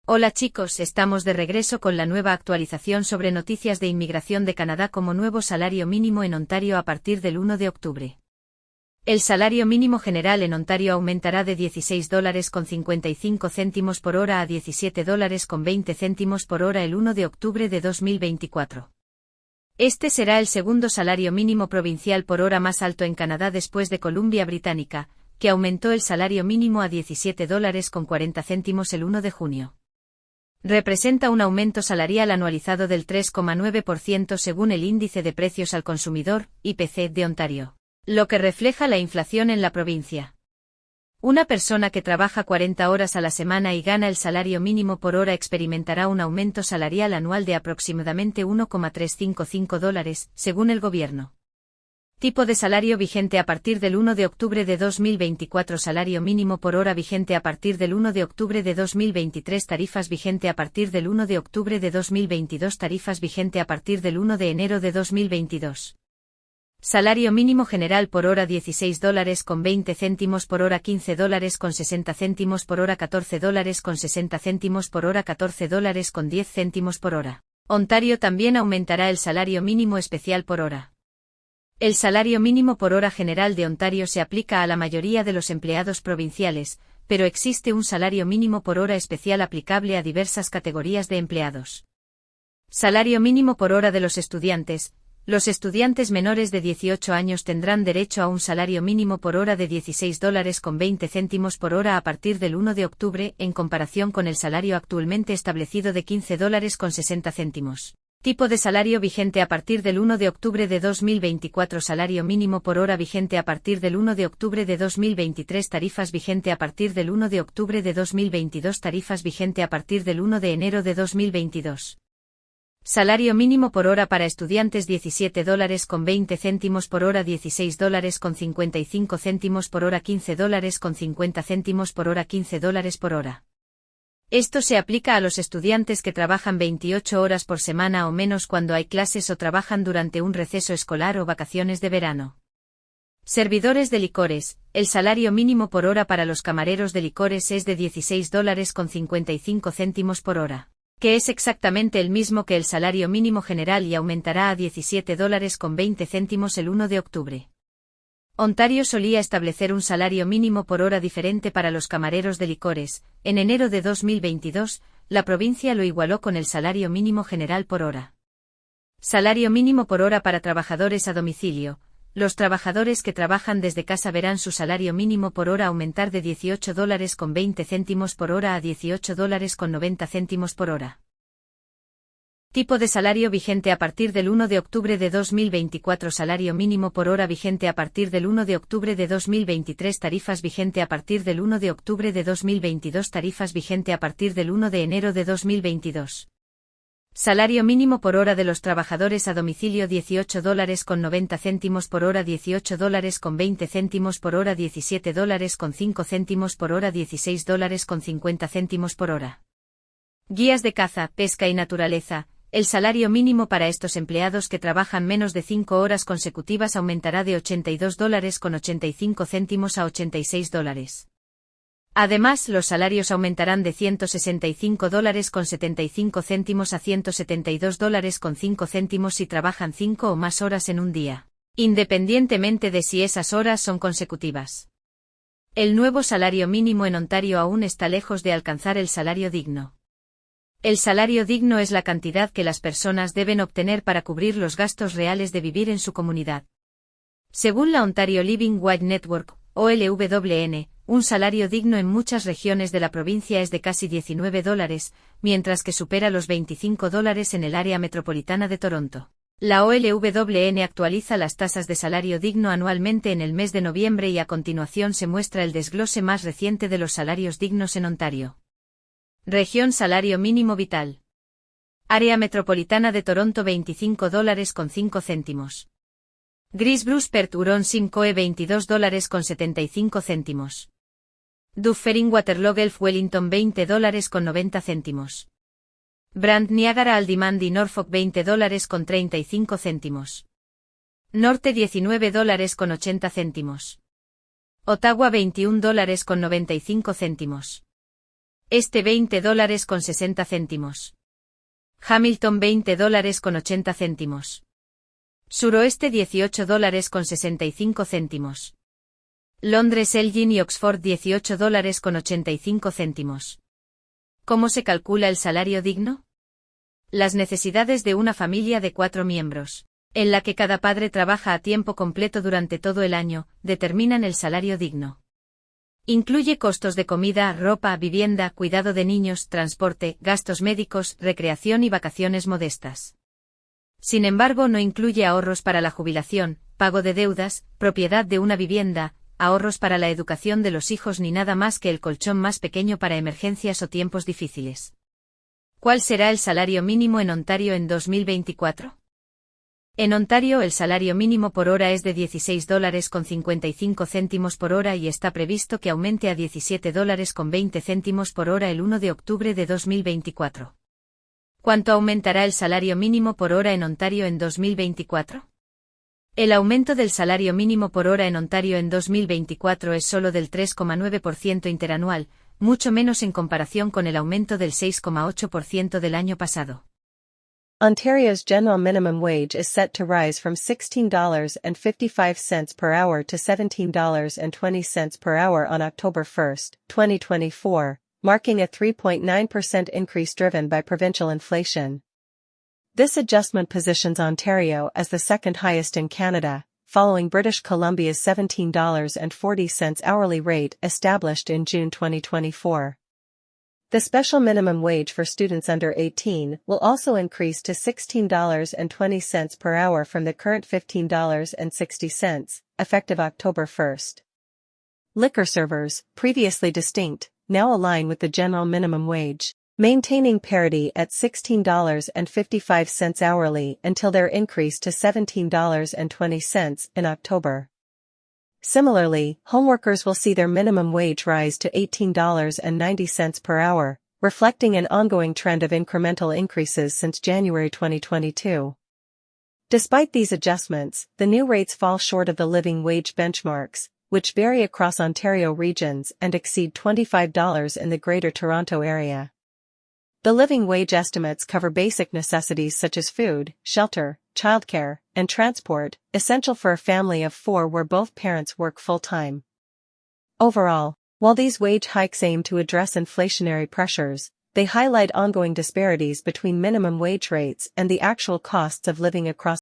Hola chicos, estamos de regreso con la nueva actualización sobre noticias de inmigración de Canadá como nuevo salario mínimo en Ontario a partir del 1 de octubre. El salario mínimo general en Ontario aumentará de $16.55 por hora a $17.20 por hora el 1 de octubre de 2024. Este será el segundo salario mínimo provincial por hora más alto en Canadá después de Columbia Británica, que aumentó el salario mínimo a $17.40 el 1 de junio. Representa un aumento salarial anualizado del 3,9% según el Índice de Precios al Consumidor, IPC, de Ontario, lo que refleja la inflación en la provincia. Una persona que trabaja 40 horas a la semana y gana el salario mínimo por hora experimentará un aumento salarial anual de aproximadamente $1,355, según el gobierno. Tipo de salario vigente a partir del 1 de octubre de 2024. Salario mínimo por hora vigente a partir del 1 de octubre de 2023. Tarifas vigente a partir del 1 de octubre de 2022. Tarifas vigente a partir del 1 de enero de 2022. Salario mínimo general por hora $16.20 por hora, $15.60 por hora, $14.60 por hora, $14.10 por hora. Ontario también aumentará el salario mínimo especial por hora. El salario mínimo por hora general de Ontario se aplica a la mayoría de los empleados provinciales, pero existe un salario mínimo por hora especial aplicable a diversas categorías de empleados. Salario mínimo por hora de los estudiantes. Los estudiantes menores de 18 años tendrán derecho a un salario mínimo por hora de $16.20 por hora a partir del 1 de octubre, en comparación con el salario actualmente establecido de $15.60. Tipo de salario vigente a partir del 1 de octubre de 2024. Salario mínimo por hora vigente a partir del 1 de octubre de 2023. Tarifas vigente a partir del 1 de octubre de 2022. Tarifas vigente a partir del 1 de enero de 2022. Salario mínimo por hora para estudiantes $17.20 por hora, $16.55 por hora, $15.50 por hora, $15 por hora. Esto se aplica a los estudiantes que trabajan 28 horas por semana o menos cuando hay clases o trabajan durante un receso escolar o vacaciones de verano. Servidores de licores. El salario mínimo por hora para los camareros de licores es de $16.55 por hora, que es exactamente el mismo que el salario mínimo general y aumentará a $17.20 el 1 de octubre. Ontario solía establecer un salario mínimo por hora diferente para los camareros de licores. En enero de 2022, la provincia lo igualó con el salario mínimo general por hora. Salario mínimo por hora para trabajadores a domicilio. Los trabajadores que trabajan desde casa verán su salario mínimo por hora aumentar de $18.20 por hora a $18.90 por hora. Tipo de salario vigente a partir del 1 de octubre de 2024. Salario mínimo por hora vigente a partir del 1 de octubre de 2023. Tarifas vigente a partir del 1 de octubre de 2022. Tarifas vigente a partir del 1 de enero de 2022. Salario mínimo por hora de los trabajadores a domicilio $18.90 por hora, $18.20 por hora, $17.05 por hora, $16.50 por hora. Guías de caza, pesca y naturaleza. El salario mínimo para estos empleados que trabajan menos de 5 horas consecutivas aumentará de $82.85 a $86. Además, los salarios aumentarán de $165.75 a $172.05 si trabajan 5 o más horas en un día, independientemente de si esas horas son consecutivas. El nuevo salario mínimo en Ontario aún está lejos de alcanzar el salario digno. El salario digno es la cantidad que las personas deben obtener para cubrir los gastos reales de vivir en su comunidad. Según la Ontario Living Wage Network, OLWN, un salario digno en muchas regiones de la provincia es de casi $19, mientras que supera los $25 en el área metropolitana de Toronto. La OLWN actualiza las tasas de salario digno anualmente en el mes de noviembre y a continuación se muestra el desglose más reciente de los salarios dignos en Ontario. Región salario mínimo vital. Área metropolitana de Toronto $25.05. Gris Bruce Perth Huron Simcoe $22.75. Dufferin Waterloo Guelph Wellington $20.90. Brant Niagara Aldimand y Norfolk $20.35. Norte $19.80. Ottawa $21.95. Este $20.60. Hamilton $20.80. Suroeste $18.65. Londres, Elgin y Oxford $18.85. ¿Cómo se calcula el salario digno? Las necesidades de una familia de 4 miembros, en la que cada padre trabaja a tiempo completo durante todo el año, determinan el salario digno. Incluye costos de comida, ropa, vivienda, cuidado de niños, transporte, gastos médicos, recreación y vacaciones modestas. Sin embargo, no incluye ahorros para la jubilación, pago de deudas, propiedad de una vivienda, ahorros para la educación de los hijos ni nada más que el colchón más pequeño para emergencias o tiempos difíciles. ¿Cuál será el salario mínimo en Ontario en 2024? En Ontario el salario mínimo por hora es de $16.55 por hora y está previsto que aumente a $17.20 por hora el 1 de octubre de 2024. ¿Cuánto aumentará el salario mínimo por hora en Ontario en 2024? El aumento del salario mínimo por hora en Ontario en 2024 es solo del 3,9% interanual, mucho menos en comparación con el aumento del 6,8% del año pasado. Ontario's general minimum wage is set to rise from $16.55 per hour to $17.20 per hour on October 1, 2024, marking a 3.9% increase driven by provincial inflation. This adjustment positions Ontario as the second highest in Canada, following British Columbia's $17.40 hourly rate established in June 2024. The special minimum wage for students under 18 will also increase to $16.20 per hour from the current $15.60, effective October 1. Liquor servers, previously distinct, now align with the general minimum wage, maintaining parity at $16.55 hourly until their increase to $17.20 in October. Similarly, homeworkers will see their minimum wage rise to $18.90 per hour, reflecting an ongoing trend of incremental increases since January 2022. Despite these adjustments, the new rates fall short of the living wage benchmarks, which vary across Ontario regions and exceed $25 in the Greater Toronto Area. The living wage estimates cover basic necessities such as food, shelter, childcare, and transport, essential for a family of 4 where both parents work full-time. Overall, while these wage hikes aim to address inflationary pressures, they highlight ongoing disparities between minimum wage rates and the actual costs of living across